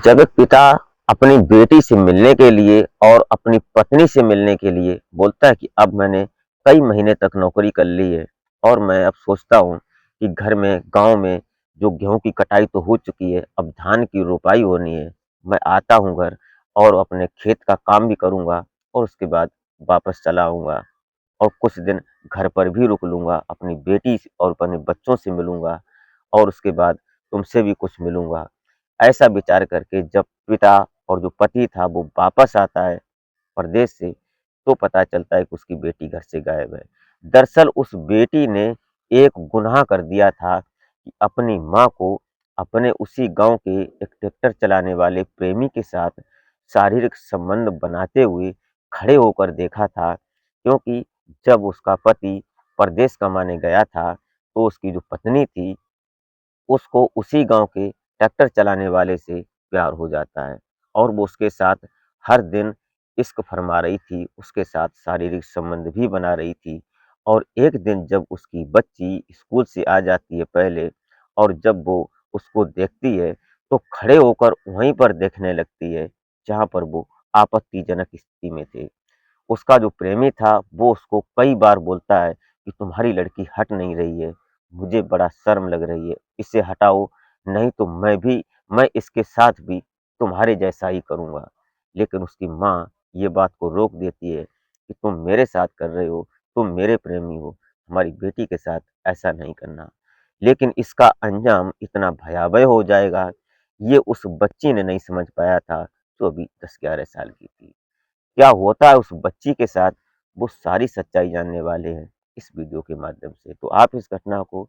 जब एक पिता अपनी बेटी से मिलने के लिए और अपनी पत्नी से मिलने के लिए बोलता है कि अब मैंने कई महीने तक नौकरी कर ली है और मैं अब सोचता हूँ कि घर में गांव में जो गेहूं की कटाई तो हो चुकी है, अब धान की रोपाई होनी है। मैं आता हूँ घर और अपने खेत का काम भी करूँगा और उसके बाद वापस चला आऊँगा और कुछ दिन घर पर भी रुक लूँगा, अपनी बेटी और अपने बच्चों से मिलूँगा और उसके बाद तुमसे भी कुछ मिलूँगा। ऐसा विचार करके जब पिता और जो पति था वो वापस आता है परदेश से, तो पता चलता है कि उसकी बेटी घर से गायब है। दरअसल उस बेटी ने एक गुनाह कर दिया था कि अपनी माँ को अपने उसी गाँव के एक ट्रैक्टर चलाने वाले प्रेमी के साथ शारीरिक संबंध बनाते हुए खड़े होकर देखा था, क्योंकि जब उसका पति परदेश कमाने गया था, तो उसकी जो पत्नी थी, उसको उसी गाँव के ट्रैक्टर चलाने वाले से प्यार हो जाता है और वो उसके साथ हर दिन इश्क फरमा रही थी, उसके साथ शारीरिक संबंध भी बना रही थी। और एक दिन जब उसकी बच्ची स्कूल से आ जाती है पहले, और जब वो उसको देखती है, तो खड़े होकर वहीं पर देखने लगती है, जहाँ पर वो आपत्तिजनक स्थिति में थे। उसका जो प्रेमी था वो उसको कई बार बोलता है कि तुम्हारी लड़की हट नहीं रही है, मुझे बड़ा शर्म लग रही है, इसे हटाओ, नहीं तो मैं इसके साथ भी तुम्हारे जैसा ही करूँगा। लेकिन उसकी माँ ये बात को रोक देती है कि तुम मेरे साथ कर रहे हो, तुम मेरे प्रेमी हो, हमारी बेटी के साथ ऐसा नहीं करना। लेकिन इसका अंजाम इतना भयावह हो जाएगा, ये उस बच्ची ने नहीं समझ पाया था, जो अभी 10-11 साल की थी। क्या होता है उस बच्ची के साथ, वो सारी सच्चाई जानने वाले हैं इस वीडियो के माध्यम से। तो आप इस घटना को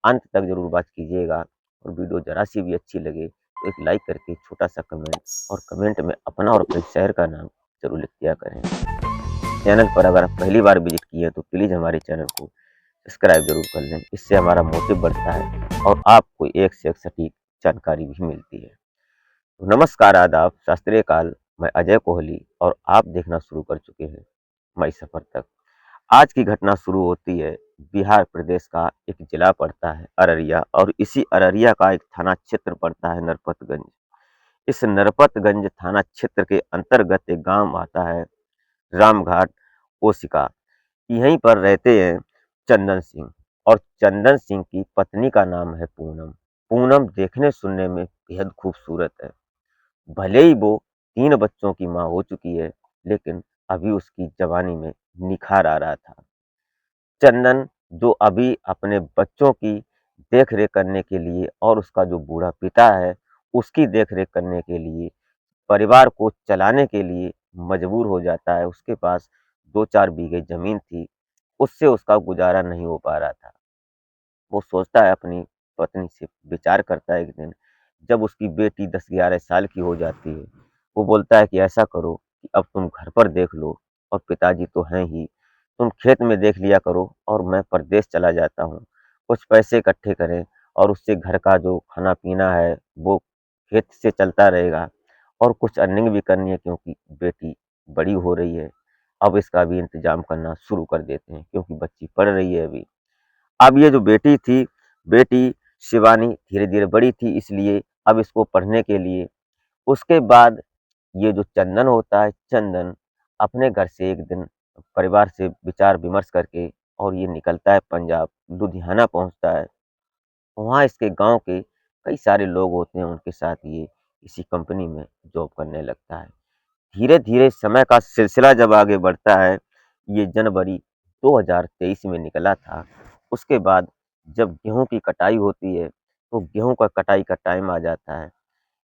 अंत तक जरूर बात कीजिएगा और वीडियो जरा सी भी अच्छी लगे तो एक लाइक करके छोटा सा कमेंट, और कमेंट में अपना और अपने शहर का नाम जरूर लिख दिया करें। चैनल पर अगर आप पहली बार विजिट किए हैं तो प्लीज़ हमारे चैनल को सब्सक्राइब जरूर कर लें, इससे हमारा मोटिव बढ़ता है और आपको एक से एक सटीक जानकारी भी मिलती है। तो नमस्कार, आदाब, शास्त्रीय काल। मैं अजय कोहली और आप देखना शुरू कर चुके हैं मई सफर तक। आज की घटना शुरू होती है, बिहार प्रदेश का एक जिला पड़ता है अररिया, और इसी अररिया का एक थाना क्षेत्र पड़ता है नरपतगंज। इस नरपतगंज थाना क्षेत्र के अंतर्गत एक गांव आता है रामघाट ओसिका। यहीं पर रहते हैं चंदन सिंह, और चंदन सिंह की पत्नी का नाम है पूनम। पूनम देखने सुनने में बेहद खूबसूरत है। भले ही वो 3 बच्चों की माँ हो चुकी है, लेकिन अभी उसकी जवानी में निखार आ रहा था। चंदन, जो अभी अपने बच्चों की देख-रेख करने के लिए और उसका जो बूढ़ा पिता है, उसकी देख-रेख करने के लिए, परिवार को चलाने के लिए मजबूर हो जाता है। उसके पास 2-4 बीघे ज़मीन थी, उससे उसका गुज़ारा नहीं हो पा रहा था। वो सोचता है, अपनी पत्नी से विचार करता है एक दिन, जब उसकी बेटी 10-11 साल की हो जाती है। वो बोलता है कि ऐसा करो कि अब तुम घर पर देख लो, और पिताजी तो हैं ही, तुम खेत में देख लिया करो और मैं परदेश चला जाता हूँ। कुछ पैसे इकट्ठे करें और उससे घर का जो खाना-पीना है वो खेत से चलता रहेगा, और कुछ अर्निंग भी करनी है क्योंकि बेटी बड़ी हो रही है। अब इसका भी इंतज़ाम करना शुरू कर देते हैं क्योंकि बच्ची पढ़ रही है अभी। अब ये जो बेटी थी, बेटी शिवानी धीरे-धीरे बड़ी थी, इसलिए अब इसको पढ़ने के लिए, उसके बाद ये जो चंदन होता है, चंदन अपने घर से एक दिन परिवार से विचार-विमर्श करके और ये निकलता है पंजाब, लुधियाना पहुँचता है। वहाँ इसके गाँव के कई सारे लोग होते हैं, उनके साथ ये इसी कंपनी में जॉब करने लगता है। धीरे-धीरे समय का सिलसिला जब आगे बढ़ता है, ये जनवरी 2023 में निकला था। उसके बाद जब गेहूँ की कटाई होती है, तो गेहूँ का कटाई का टाइम आ जाता है।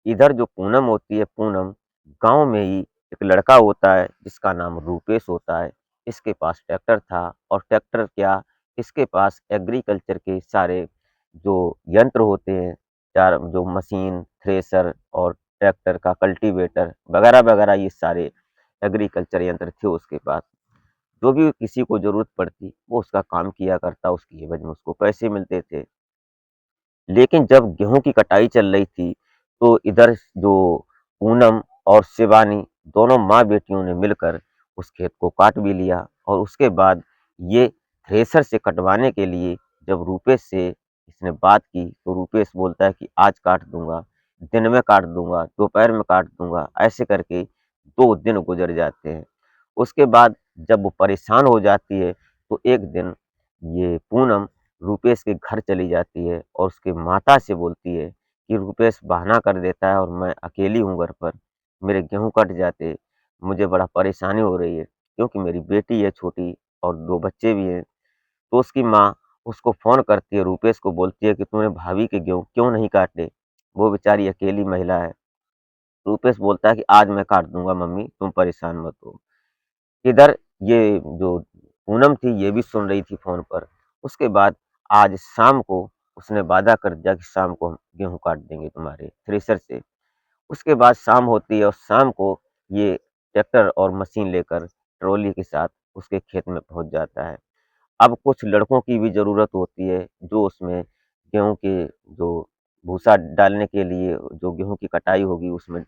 इधर जो पूनम होती है, पूनम गाँव में ही एक लड़का होता है जिसका नाम रूपेश होता है। इसके पास ट्रैक्टर था, और ट्रैक्टर क्या, इसके पास एग्रीकल्चर के सारे जो यंत्र होते हैं, चार जो मशीन, थ्रेशर और ट्रैक्टर का कल्टीवेटर वगैरह-वगैरह, ये सारे एग्रीकल्चर यंत्र थे उसके पास। जो भी किसी को ज़रूरत पड़ती, वो उसका काम किया करता, उसकी एवज़ में उसको पैसे मिलते थे। लेकिन जब गेहूँ की कटाई चल रही थी, तो इधर जो पूनम और शिवानी, दोनों माँ-बेटियों ने मिलकर उस खेत को काट भी लिया, और उसके बाद ये थ्रेशर से कटवाने के लिए जब रूपेश से इसने बात की, तो रूपेश बोलता है कि आज काट दूँगा, दिन में काट दूँगा, दोपहर में काट दूँगा, ऐसे करके 2 दिन गुज़र जाते हैं। उसके बाद जब वो परेशान हो जाती है, तो एक दिन ये पूनम रूपेश के घर चली जाती है और उसकी माता से बोलती है कि रूपेश बहाना कर देता है और मैं अकेली हूँ घर पर, मेरे गेहूँ कट जाते, मुझे बड़ा परेशानी हो रही है, क्योंकि मेरी बेटी है छोटी और 2 बच्चे भी हैं। तो उसकी माँ उसको फ़ोन करती है, रूपेश को बोलती है कि तूने भाभी के गेहूँ क्यों नहीं काटे? वो बेचारी अकेली महिला है। रूपेश बोलता है कि आज मैं काट दूँगा मम्मी, तुम परेशान मत हो। इधर ये जो पूनम थी ये भी सुन रही थी फ़ोन पर। उसके बाद आज शाम को उसने वादा कर दिया कि शाम को हम गेहूँ काट देंगे तुम्हारे थ्रेसर से। उसके बाद शाम होती है और शाम को ये ट्रैक्टर और मशीन लेकर ट्रॉली के साथ उसके खेत में पहुँच जाता है। अब कुछ लड़कों की भी ज़रूरत होती है, जो उसमें गेहूँ के जो भूसा डालने के लिए जो गेहूँ की कटाई होगी उसमें,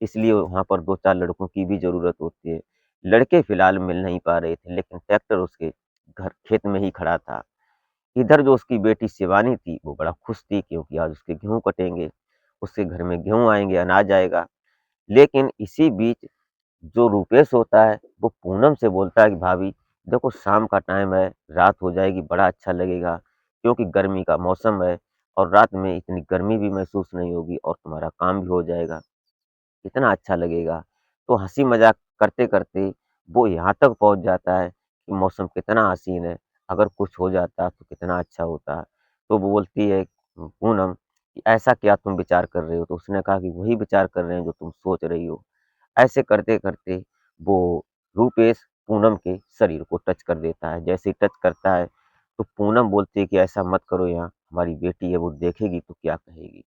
इसलिए वहाँ पर 2-4 लड़कों की भी ज़रूरत होती है। लड़के फ़िलहाल मिल नहीं पा रहे थे, लेकिन ट्रैक्टर उसके घर खेत में ही खड़ा था। इधर जो उसकी बेटी शिवानी थी, वो बड़ा खुश थी क्योंकि आज उसके गेहूँ कटेंगे, उसके घर में गेहूँ आएँगे, अनाज आएगा। लेकिन इसी बीच जो रूपेश होता है, वो पूनम से बोलता है कि भाभी देखो शाम का टाइम है, रात हो जाएगी बड़ा अच्छा लगेगा, क्योंकि गर्मी का मौसम है और रात में इतनी गर्मी भी महसूस नहीं होगी और तुम्हारा काम भी हो जाएगा, कितना अच्छा लगेगा। तो हँसी-मज़ाक करते-करते वो यहाँ तक पहुँच जाता है कि मौसम कितना हसीन है, अगर कुछ हो जाता तो कितना अच्छा होता। तो वो बोलती है पूनम कि ऐसा क्या तुम विचार कर रहे हो? तो उसने कहा कि वही विचार कर रहे हैं जो तुम सोच रही हो। ऐसे करते-करते वो रूपेश पूनम के शरीर को टच कर देता है। जैसे ही टच करता है, तो पूनम बोलती है कि ऐसा मत करो यहाँ, हमारी बेटी है वो देखेगी तो क्या कहेगी?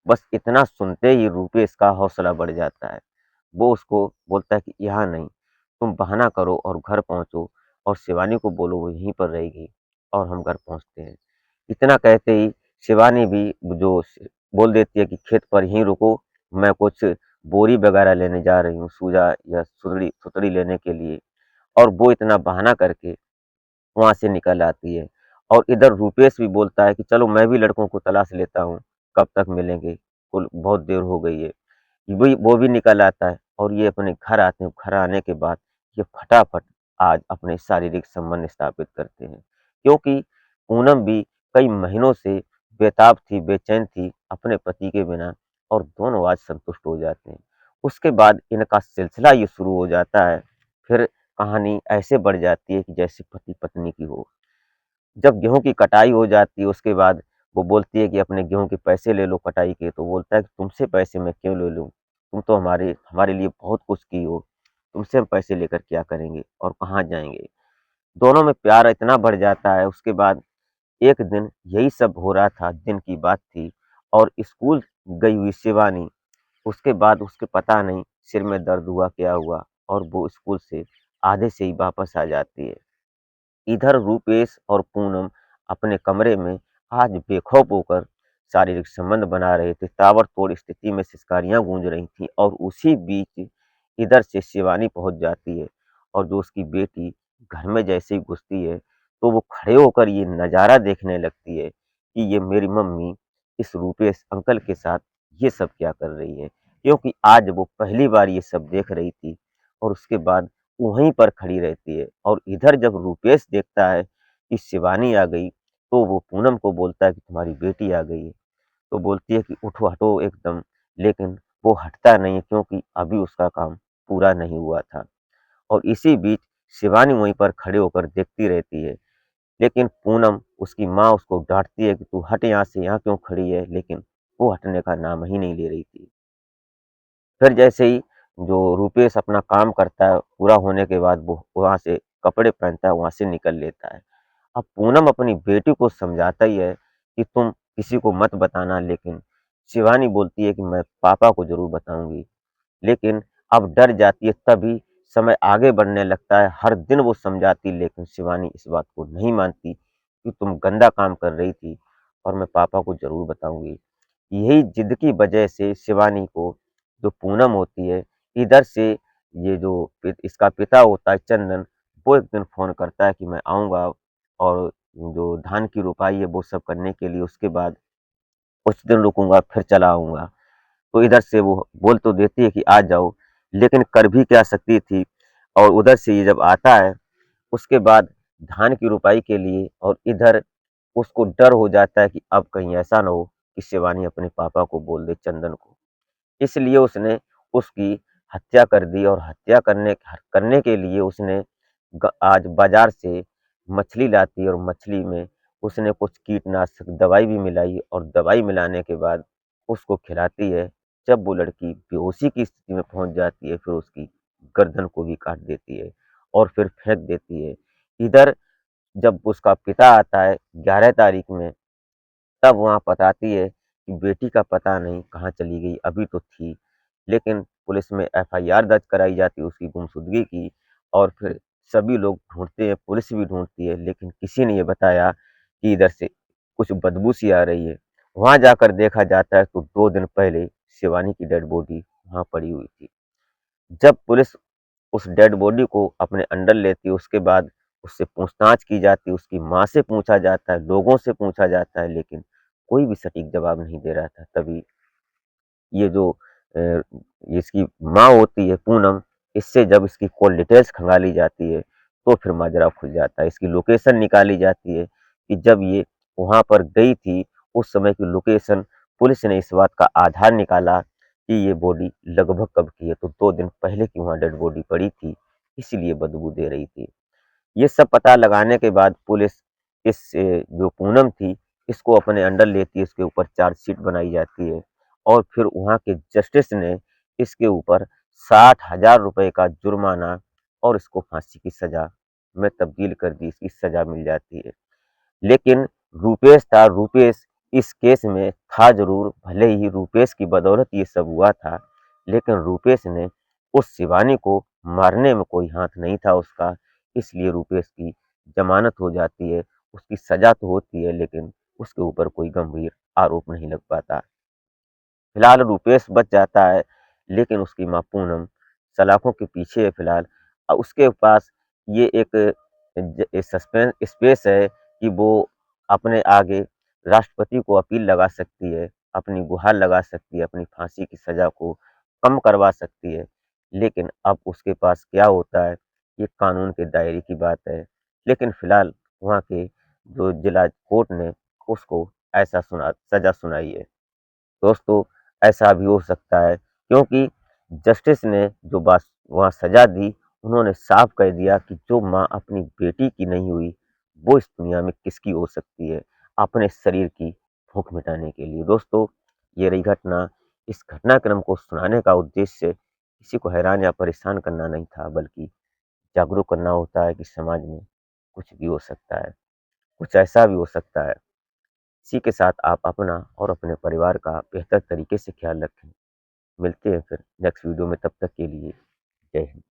बस इतना सुनते ही रूपेश का हौसला बढ़ जाता है। वो उसको बोलता है कि यहाँ नहीं, तुम बहाना करो और घर पहुँचो और शिवानी को बोलो वो यहीं पर रहेगी और हम घर पहुँचते हैं। इतना कहते ही शिवानी भी जो बोल देती है कि खेत पर यहीं रुको, मैं कुछ बोरी वगैरह लेने जा रही हूँ, सूजा या सुतड़ी सुतड़ी लेने के लिए। और वो इतना बहाना करके वहाँ से निकल आती है। और इधर रूपेश भी बोलता है कि चलो मैं भी लड़कों को तलाश लेता हूँ, कब तक मिलेंगे, कुल बहुत देर हो गई है। वो भी निकल आता है और ये अपने घर आते हैं। घर आने के बाद ये फटाफट आज अपने शारीरिक संबंध स्थापित करते हैं, क्योंकि पूनम भी कई महीनों से बेताब थी, बेचैन थी अपने पति के बिना और दोनों आज संतुष्ट हो जाते हैं। उसके बाद इनका सिलसिला ये शुरू हो जाता है, फिर कहानी ऐसे बढ़ जाती है कि जैसे पति-पत्नी की हो। जब गेहूँ की कटाई हो जाती है उसके बाद वो बोलती है कि अपने गेहूँ के पैसे ले लो कटाई के, तो बोलता है कि तुमसे पैसे मैं क्यों ले लूँ? तुम तो हमारे हमारे लिए बहुत कुछ की हो, तुमसे हम पैसे लेकर क्या करेंगे और कहाँ जाएँगे? दोनों में प्यार इतना बढ़ जाता है। उसके बाद एक दिन यही सब हो रहा था, दिन की बात थी और स्कूल गई हुई शिवानी, उसके बाद उसके पता नहीं सिर में दर्द हुआ, क्या हुआ और वो स्कूल से आधे से ही वापस आ जाती है। इधर रूपेश और पूनम अपने कमरे में आज बेखौफ होकर शारीरिक संबंध बना रहे थे। ताबड़तोड़ स्थिति में सिसकारियाँ गूंज रही थीं और उसी बीच इधर से शिवानी पहुंच जाती है और जो उसकी बेटी घर में जैसे ही घुसती है, तो वो खड़े होकर ये नज़ारा देखने लगती है कि ये मेरी मम्मी इस रूपेश अंकल के साथ ये सब क्या कर रही है, क्योंकि आज वो पहली बार ये सब देख रही थी और उसके बाद वहीं पर खड़ी रहती है। और इधर जब रूपेश देखता है कि शिवानी आ गई, तो वो पूनम को बोलता है कि तुम्हारी बेटी आ गई है। तो बोलती है कि उठो, हटो एकदम, लेकिन वो हटता नहीं है क्योंकि अभी उसका काम पूरा नहीं हुआ था। और इसी बीच शिवानी वहीं पर खड़े होकर देखती रहती है, लेकिन पूनम उसकी माँ उसको डाँटती है कि तू हट यहाँ से, यहाँ क्यों खड़ी है? लेकिन वो हटने का नाम ही नहीं ले रही थी। फिर जैसे ही जो रूपेश अपना काम करता है, पूरा होने के बाद वो वहाँ से कपड़े पहनता है, वहाँ से निकल लेता है। अब पूनम अपनी बेटी को समझाता ही है कि तुम किसी को मत बताना, लेकिन शिवानी बोलती है कि मैं पापा को ज़रूर बताऊँगी। लेकिन अब डर जाती है, तभी समय आगे बढ़ने लगता है। हर दिन वो समझाती, लेकिन शिवानी इस बात को नहीं मानती कि तुम गंदा काम कर रही थी और मैं पापा को ज़रूर बताऊँगी। यही जिद की वजह से शिवानी को जो पूनम होती है, इधर से ये जो इसका पिता होता है चंदन, वो एक दिन फ़ोन करता है कि मैं आऊँगा और जो धान की रोपाई है वो सब करने के लिए, उसके बाद कुछ दिन रुकूँगा फिर चला आऊँगा। तो इधर से वो बोल तो देती है कि आ जाओ, लेकिन कर भी क्या सकती थी। और उधर से ये जब आता है, उसके बाद धान की रुपाई के लिए, और इधर उसको डर हो जाता है कि अब कहीं ऐसा ना हो कि शिवानी अपने पापा को बोल दे, चंदन को। इसलिए उसने उसकी हत्या कर दी, और हत्या करने के लिए उसने आज बाजार से मछली लाती है, और मछली में उसने कुछ कीटनाशक दवाई भी मिलाई, और दवाई मिलाने के बाद उसको खिलाती है। जब वो लड़की बेहोशी की स्थिति में पहुंच जाती है, फिर उसकी गर्दन को भी काट देती है और फिर फेंक देती है। इधर जब उसका पिता आता है 11 तारीख में, तब वहाँ बताती है कि बेटी का पता नहीं कहाँ चली गई, अभी तो थी। लेकिन पुलिस में एफआईआर दर्ज कराई जाती है उसकी गुमशुदगी की, और फिर सभी लोग ढूँढते हैं, पुलिस भी ढूँढती है, लेकिन किसी ने ये बताया कि इधर से कुछ बदबू सी आ रही है। वहाँ जाकर देखा जाता है तो 2 दिन पहले शिवानी की डेड बॉडी वहाँ पड़ी हुई थी। जब पुलिस उस डेड बॉडी को अपने अंडर लेती है, उसके बाद उससे पूछताछ की जाती है, उसकी माँ से पूछा जाता है, लोगों से पूछा जाता है, लेकिन कोई भी सटीक जवाब नहीं दे रहा था। तभी ये जो अ, इसकी माँ होती है पूनम, इससे जब इसकी कॉल डिटेल्स खंगाली जाती है, तो फिर माजरा खुल जाता है। इसकी लोकेशन निकाली जाती है कि जब ये वहाँ पर गई थी, उस समय की लोकेशन, पुलिस ने इस बात का आधार निकाला कि ये बॉडी लगभग कब की है, तो 2 दिन पहले की वहाँ डेड बॉडी पड़ी थी, इसीलिए बदबू दे रही थी। ये सब पता लगाने के बाद पुलिस जो पूनम थी, इसको अपने अंडर लेती है, इसके ऊपर चार्जशीट बनाई जाती है, और फिर वहाँ के जस्टिस ने इसके ऊपर 60,000 रुपए का जुर्माना और इसको फांसी की सजा में तब्दील कर दी, इसकी सजा मिल जाती है। लेकिन रूपेश इस केस में था ज़रूर, भले ही रूपेश की बदौलत ये सब हुआ था, लेकिन रूपेश ने उस शिवानी को मारने में कोई हाथ नहीं था उसका, इसलिए रूपेश की ज़मानत हो जाती है, उसकी सज़ा तो होती है, लेकिन उसके ऊपर कोई गंभीर आरोप नहीं लग पाता। फिलहाल रूपेश बच जाता है, लेकिन उसकी माँ पूनम सलाखों के पीछे है फिलहाल। उसके पास ये एक सस्पेंस स्पेस है कि वो अपने आगे राष्ट्रपति को अपील लगा सकती है, अपनी गुहार लगा सकती है, अपनी फांसी की सज़ा को कम करवा सकती है। लेकिन अब उसके पास क्या होता है, ये कानून के दायरे की बात है। लेकिन फिलहाल वहाँ के जो जिला कोर्ट ने उसको ऐसा सज़ा सुनाई है। दोस्तों, ऐसा भी हो सकता है, क्योंकि जस्टिस ने जो बात वहाँ सज़ा दी, उन्होंने साफ कह दिया कि जो माँ अपनी बेटी की नहीं हुई, वो इस दुनिया में किसकी हो सकती है, अपने शरीर की भूख मिटाने के लिए। दोस्तों, ये रही घटना। इस घटनाक्रम को सुनाने का उद्देश्य किसी को हैरान या परेशान करना नहीं था, बल्कि जागरूक करना होता है कि समाज में कुछ भी हो सकता है, कुछ ऐसा भी हो सकता है। इसी के साथ आप अपना और अपने परिवार का बेहतर तरीके से ख्याल रखें। मिलते हैं फिर नेक्स्ट वीडियो में, तब तक के लिए जय हिंद।